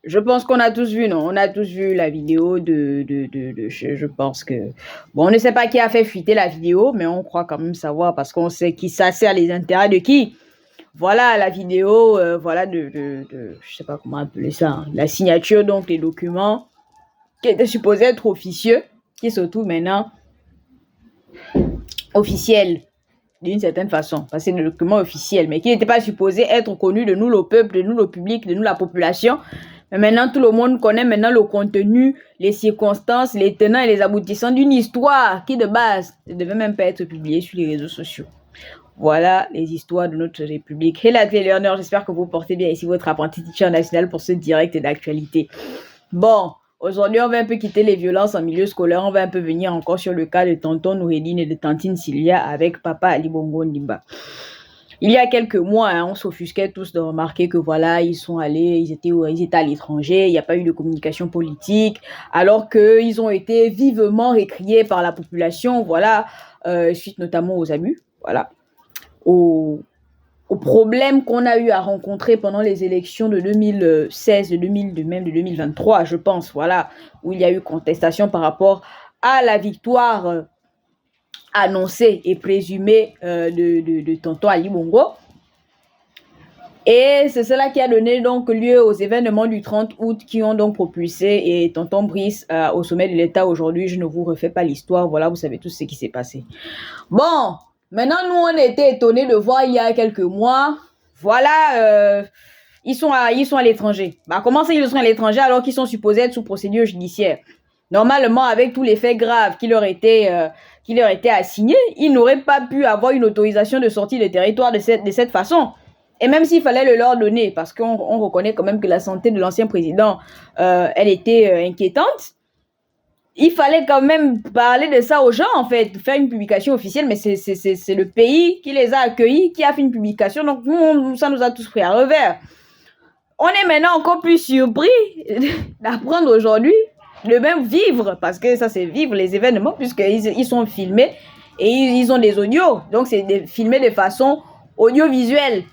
Je pense qu'on a tous vu, non? On a tous vu la vidéo je pense que... Bon, on ne sait pas qui a fait fuiter la vidéo, mais on croit quand même savoir parce qu'on sait qui ça sert les intérêts de qui. Voilà la vidéo, voilà je sais pas comment appeler ça, hein, la signature, donc les documents qui étaient supposés être officieux, qui se retrouvent maintenant officiels d'une certaine façon, parce que c'est des documents officiels, mais qui n'étaient pas supposés être connus de nous, le peuple, de nous, le public, de nous, la population. Mais maintenant, tout le monde connaît maintenant le contenu, les circonstances, les tenants et les aboutissants d'une histoire qui, de base, ne devait même pas être publiée sur les réseaux sociaux. Voilà les histoires de notre République. Hey la Léonore, j'espère que vous portez bien ici votre apprenti teacher national pour ce direct d'actualité. Bon, aujourd'hui, on va un peu quitter les violences en milieu scolaire. On va un peu venir encore sur le cas de tonton Noureddine et de tantine Sylvia avec papa Ali Bongo Ndimba. Il y a quelques mois, hein, on s'offusquait tous de remarquer que voilà, ils étaient à l'étranger, il n'y a pas eu de communication politique, alors qu'ils ont été vivement récriés par la population, voilà, suite notamment aux abus, voilà, aux problèmes qu'on a eu à rencontrer pendant les élections de 2016, même de 2023, je pense, voilà, où il y a eu contestation par rapport à la victoire annoncée et présumée de tonton Ali Bongo. Et c'est cela qui a donné donc lieu aux événements du 30 août qui ont donc propulsé et tonton Brice au sommet de l'État aujourd'hui. Je ne vous refais pas l'histoire, voilà, vous savez tout ce qui s'est passé. Bon, maintenant, nous, on était étonnés de voir il y a quelques mois, voilà, ils sont à l'étranger. Bah, comment ça, ils sont à l'étranger alors qu'ils sont supposés être sous procédure judiciaire? Normalement, avec tous les faits graves qui leur étaient assignés, ils n'auraient pas pu avoir une autorisation de sortie de territoire de cette façon. Et même s'il fallait le leur donner, parce qu'on reconnaît quand même que la santé de l'ancien président, elle était inquiétante, il fallait quand même parler de ça aux gens, en fait, faire une publication officielle, mais c'est le pays qui les a accueillis, qui a fait une publication, donc nous, ça nous a tous pris à revers. On est maintenant encore plus surpris d'apprendre aujourd'hui de même vivre, parce que ça c'est vivre les événements, puisqu'ils sont filmés et ils ont des audios, donc c'est filmé de façon audiovisuelle.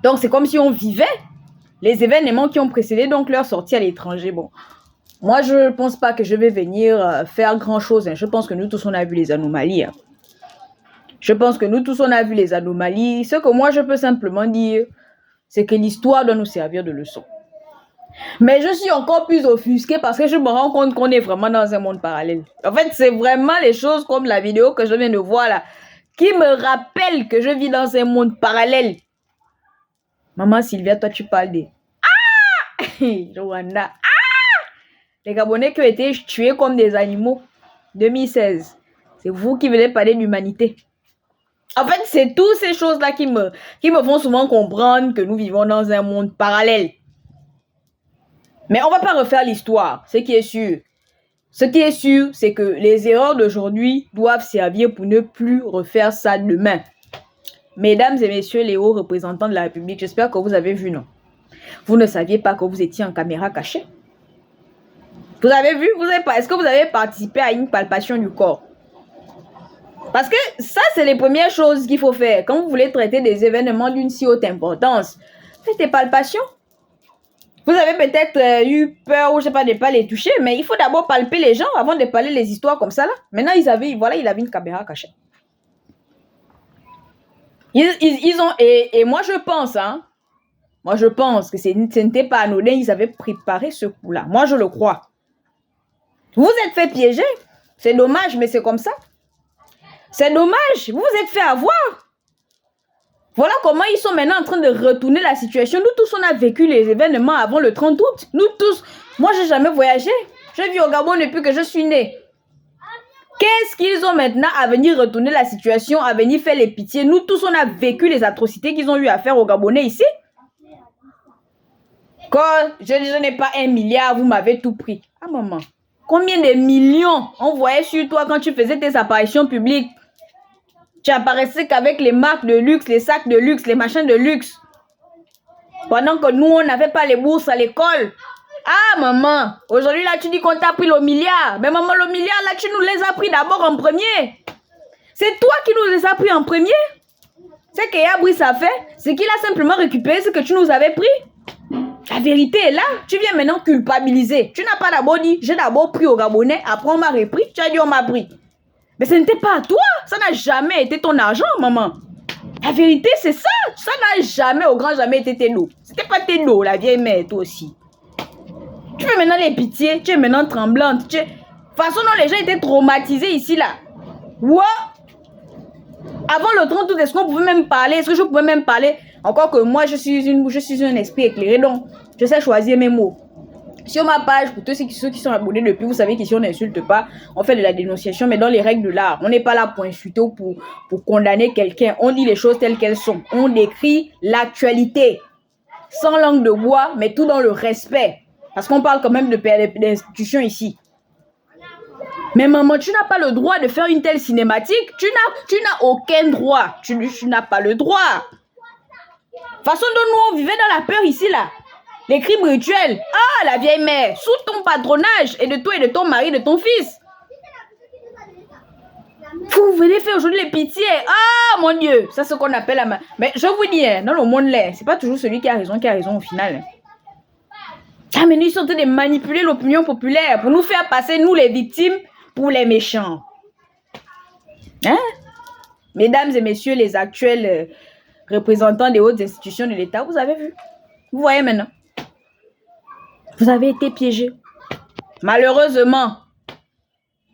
Donc c'est comme si on vivait les événements qui ont précédé donc leur sortie à l'étranger. Bon, moi je pense pas que je vais venir faire grand chose, hein. Je pense que nous tous on a vu les anomalies, hein. Je pense que nous tous on a vu les anomalies. Ce que moi je peux simplement dire, c'est que l'histoire doit nous servir de leçon. Mais je suis encore plus offusquée parce que je me rends compte qu'on est vraiment dans un monde parallèle. En fait, c'est vraiment les choses comme la vidéo que je viens de voir là, qui me rappellent que je vis dans un monde parallèle. Maman Sylvia, toi tu parles des... Ah Rwanda. Ah les Gabonais qui ont été tués comme des animaux. 2016. C'est vous qui venez parler d'humanité. En fait, c'est toutes ces choses-là qui me font souvent comprendre que nous vivons dans un monde parallèle. Mais on ne va pas refaire l'histoire, ce qui est sûr. Ce qui est sûr, c'est que les erreurs d'aujourd'hui doivent servir pour ne plus refaire ça demain. Mesdames et messieurs les hauts représentants de la République, j'espère que vous avez vu, non? Vous ne saviez pas que vous étiez en caméra cachée? Vous avez vu? Est-ce que vous avez participé à une palpation du corps? Parce que ça, c'est les premières choses qu'il faut faire. Quand vous voulez traiter des événements d'une si haute importance, faites des palpations. Vous avez peut-être eu peur ou je sais pas de pas les toucher, mais il faut d'abord palper les gens avant de parler les histoires comme ça là. Maintenant, il avait une caméra cachée. Ils ont et moi je pense que ce n'était pas anodin, ils avaient préparé ce coup-là. Moi je le crois. Vous êtes fait piéger. C'est dommage, mais c'est comme ça. C'est dommage. Vous vous êtes fait avoir. Voilà comment ils sont maintenant en train de retourner la situation. Nous tous, on a vécu les événements avant le 30 août. Nous tous. Moi, je n'ai jamais voyagé. Je vis au Gabon depuis que je suis née. Qu'est-ce qu'ils ont maintenant à venir retourner la situation, à venir faire les pitiés? Nous tous, on a vécu les atrocités qu'ils ont eu à faire aux Gabonais ici. Quand je n'ai pas 1 milliard, vous m'avez tout pris. Ah maman, combien de millions on voyait sur toi quand tu faisais tes apparitions publiques? Tu apparaissais qu'avec les marques de luxe, les sacs de luxe, les machins de luxe. Pendant que nous, on n'avait pas les bourses à l'école. Ah, maman, aujourd'hui, là, tu dis qu'on t'a pris le milliard. Mais maman, le milliard, là, tu nous les as pris d'abord en premier. C'est toi qui nous les as pris en premier. Ce que Yabris a fait, c'est qu'il a simplement récupéré ce que tu nous avais pris. La vérité est là. Tu viens maintenant culpabiliser. Tu n'as pas d'abord dit, j'ai d'abord pris au Gabonais, après on m'a repris, tu as dit on m'a pris. Mais ce n'était pas à toi. Ça n'a jamais été ton argent, maman. La vérité, c'est ça. Ça n'a jamais, au grand jamais été tes dos. C'était pas tes dos, la vieille mère, toi aussi. Tu fais maintenant les pitiés, tu es maintenant tremblante. De toute façon, non, les gens étaient traumatisés ici, là. Ouais. Avant le 30 août, est-ce qu'on pouvait même parler? Est-ce que je pouvais même parler? Encore que moi, je suis un esprit éclairé, donc je sais choisir mes mots. Sur ma page, pour tous ceux qui sont abonnés depuis, vous savez qu'ici on n'insulte pas, on fait de la dénonciation, mais dans les règles de l'art. On n'est pas là pour insulter ou pour condamner quelqu'un. On dit les choses telles qu'elles sont. On décrit l'actualité. Sans langue de bois, mais tout dans le respect. Parce qu'on parle quand même d'institutions ici. Mais maman, tu n'as pas le droit de faire une telle cinématique. Tu n'as aucun droit. Tu n'as pas le droit. De toute façon, nous, on vivait dans la peur ici, là. Les crimes rituels. Ah, la vieille mère, sous ton patronage et de toi et de ton mari, de ton fils. Vous venez faire aujourd'hui les pitiés. Ah, mon Dieu. Ça, c'est ce qu'on appelle la... Mais je vous dis, dans le monde là, c'est pas toujours celui qui a raison au final. Ah, mais nous sommes en train de manipuler l'opinion populaire pour nous faire passer, nous les victimes, pour les méchants. Hein? Mesdames et messieurs, les actuels représentants des hautes institutions de l'État, vous avez vu? Vous voyez maintenant? Vous avez été piégés. Malheureusement,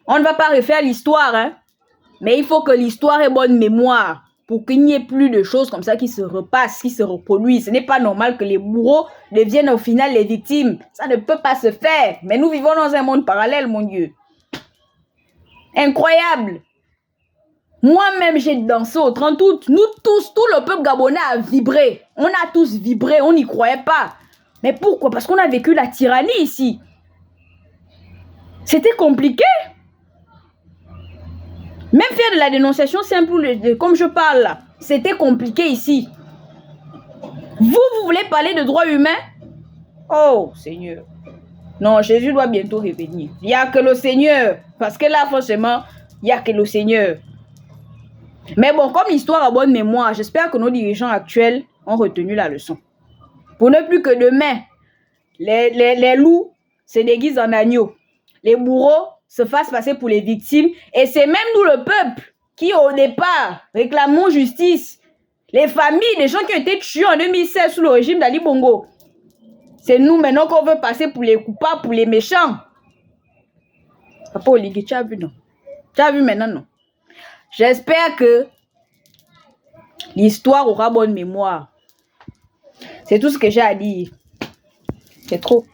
on ne va pas refaire l'histoire, hein? Mais il faut que l'histoire ait bonne mémoire pour qu'il n'y ait plus de choses comme ça qui se repassent, qui se reproduisent. Ce n'est pas normal que les bourreaux deviennent au final les victimes. Ça ne peut pas se faire. Mais nous vivons dans un monde parallèle, mon Dieu. Incroyable. Moi-même, j'ai dansé au 30 août. Nous tous, tout le peuple gabonais a vibré. On a tous vibré, on n'y croyait pas. Mais pourquoi? Parce qu'on a vécu la tyrannie ici. C'était compliqué. Même faire de la dénonciation simple, comme je parle là, c'était compliqué ici. Vous voulez parler de droits humains? Oh, Seigneur. Non, Jésus doit bientôt revenir. Il n'y a que le Seigneur. Parce que là, forcément, il n'y a que le Seigneur. Mais bon, comme l'histoire a bonne mémoire, j'espère que nos dirigeants actuels ont retenu la leçon. Pour ne plus que demain, les loups se déguisent en agneaux. Les bourreaux se fassent passer pour les victimes. Et c'est même nous, le peuple, qui au départ réclamons justice. Les familles des gens qui ont été tués en 2016 sous le régime d'Ali Bongo. C'est nous maintenant qu'on veut passer pour les coupables, pour les méchants. Papa Oligui, tu as vu, non? Tu as vu maintenant, non? J'espère que l'histoire aura bonne mémoire. C'est tout ce que j'ai à dire. C'est trop.